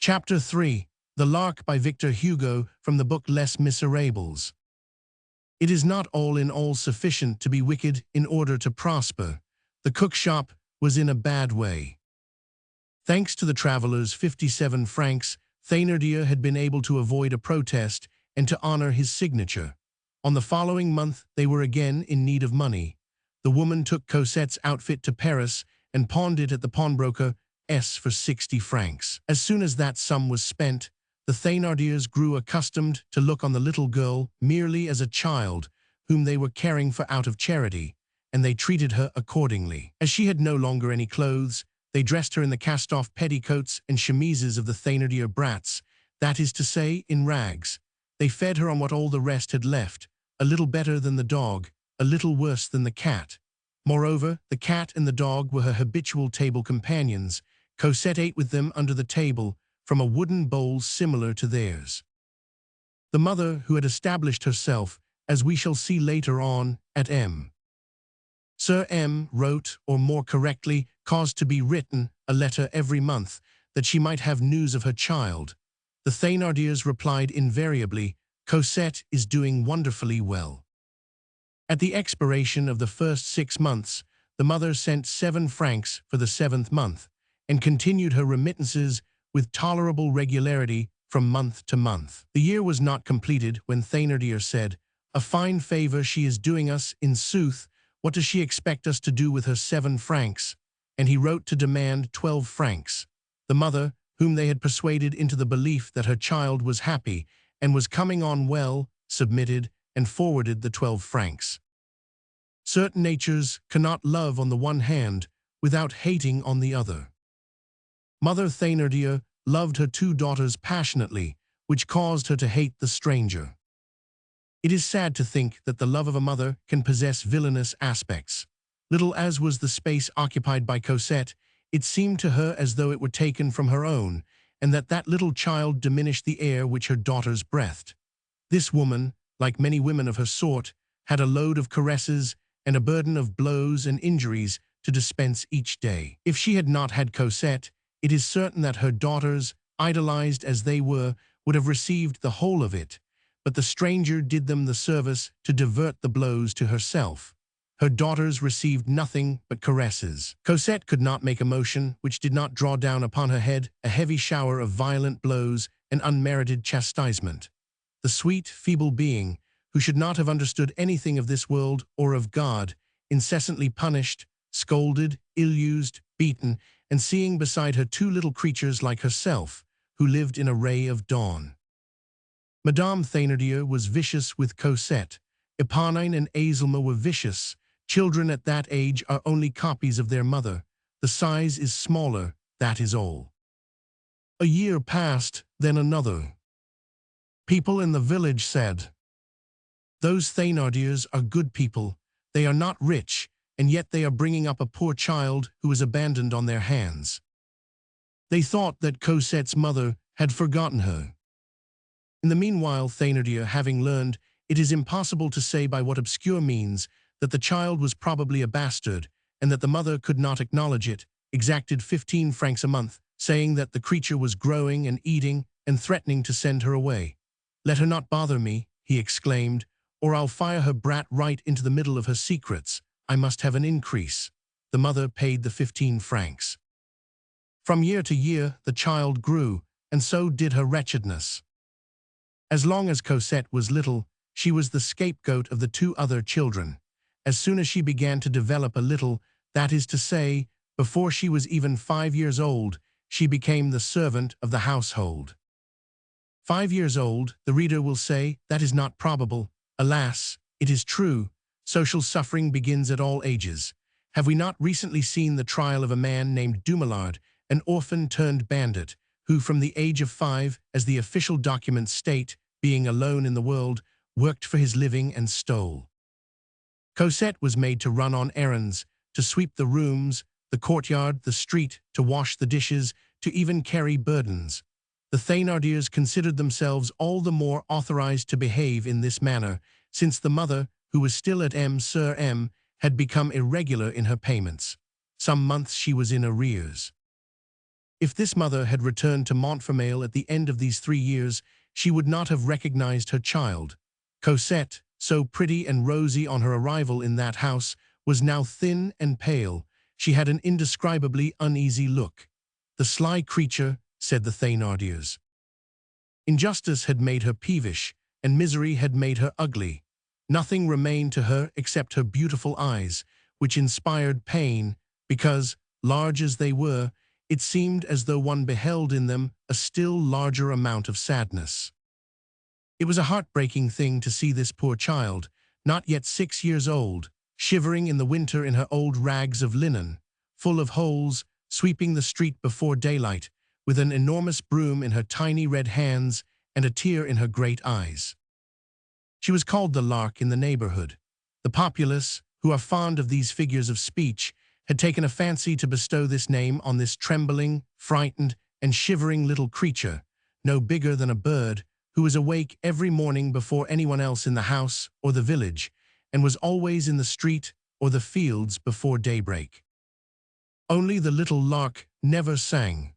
Chapter 3. The Lark by Victor Hugo from the book Les Miserables. It is not all in all sufficient to be wicked in order to prosper. The cookshop was in a bad way. Thanks to the traveler's 57 francs, Thénardier had been able to avoid a protest and to honor his signature. On the following month, they were again in need of money. The woman took Cosette's outfit to Paris and pawned it at the pawnbroker's for 60 francs. As soon as that sum was spent, the Thénardiers grew accustomed to look on the little girl merely as a child whom they were caring for out of charity, and they treated her accordingly. As she had no longer any clothes, they dressed her in the cast-off petticoats and chemises of the Thénardier brats, that is to say, in rags. They fed her on what all the rest had left, a little better than the dog, a little worse than the cat. Moreover, the cat and the dog were her habitual table companions. Cosette ate with them under the table, from a wooden bowl similar to theirs. The mother, who had established herself, as we shall see later on, at M. Sir M. wrote, or more correctly, caused to be written, a letter every month, that she might have news of her child. The Thénardiers replied invariably, "Cosette is doing wonderfully well." At the expiration of the first 6 months, the mother sent 7 francs for the 7th month, and continued her remittances with tolerable regularity from month to month. The year was not completed when Thénardier said, "A fine favor she is doing us, in sooth. What does she expect us to do with her 7 francs? And he wrote to demand 12 francs. The mother, whom they had persuaded into the belief that her child was happy and was coming on well, submitted and forwarded the 12 francs. Certain natures cannot love on the one hand without hating on the other. Mother Thénardier loved her 2 daughters passionately, which caused her to hate the stranger. It is sad to think that the love of a mother can possess villainous aspects. Little as was the space occupied by Cosette, it seemed to her as though it were taken from her own, and that little child diminished the air which her daughters breathed. This woman, like many women of her sort, had a load of caresses and a burden of blows and injuries to dispense each day. If she had not had Cosette, it is certain that her daughters, idolized as they were, would have received the whole of it, but the stranger did them the service to divert the blows to herself. Her daughters received nothing but caresses. Cosette could not make a motion which did not draw down upon her head a heavy shower of violent blows and unmerited chastisement. The sweet, feeble being, who should not have understood anything of this world or of God, incessantly punished, scolded, ill-used, beaten, and seeing beside her 2 little creatures like herself, who lived in a ray of dawn. Madame Thénardier was vicious with Cosette. Éponine and Azelma were vicious. Children at that age are only copies of their mother. The size is smaller, that is all. A year passed, then another. People in the village said, "Those Thénardiers are good people. They are not rich, and yet they are bringing up a poor child who is abandoned on their hands." They thought that Cosette's mother had forgotten her. In the meanwhile, Thénardier, having learned, it is impossible to say by what obscure means, that the child was probably a bastard, and that the mother could not acknowledge it, exacted 15 francs a month, saying that the creature was growing and eating, and threatening to send her away. "Let her not bother me," he exclaimed, "or I'll fire her brat right into the middle of her secrets. I must have an increase." The mother paid the 15 francs. From year to year, the child grew, and so did her wretchedness. As long as Cosette was little, she was the scapegoat of the 2 other children. As soon as she began to develop a little, that is to say, before she was even 5 years old, she became the servant of the household. 5 years old, the reader will say, that is not probable. Alas, it is true. Social suffering begins at all ages. Have we not recently seen the trial of a man named Dumoulard, an orphan turned bandit, who from the age of 5, as the official documents state, being alone in the world, worked for his living and stole? Cosette was made to run on errands, to sweep the rooms, the courtyard, the street, to wash the dishes, to even carry burdens. The Thénardiers considered themselves all the more authorized to behave in this manner, since the mother, who was still at M. Sir M., had become irregular in her payments. Some months she was in arrears. If this mother had returned to Montfermeil at the end of these 3 years, she would not have recognized her child. Cosette, so pretty and rosy on her arrival in that house, was now thin and pale. She had an indescribably uneasy look. "The sly creature," said the Thénardiers. Injustice had made her peevish, and misery had made her ugly. Nothing remained to her except her beautiful eyes, which inspired pain, because, large as they were, it seemed as though one beheld in them a still larger amount of sadness. It was a heartbreaking thing to see this poor child, not yet 6 years old, shivering in the winter in her old rags of linen, full of holes, sweeping the street before daylight, with an enormous broom in her tiny red hands and a tear in her great eyes. She was called the Lark in the neighborhood. The populace, who are fond of these figures of speech, had taken a fancy to bestow this name on this trembling, frightened, and shivering little creature, no bigger than a bird, who was awake every morning before anyone else in the house or the village, and was always in the street or the fields before daybreak. Only the little Lark never sang.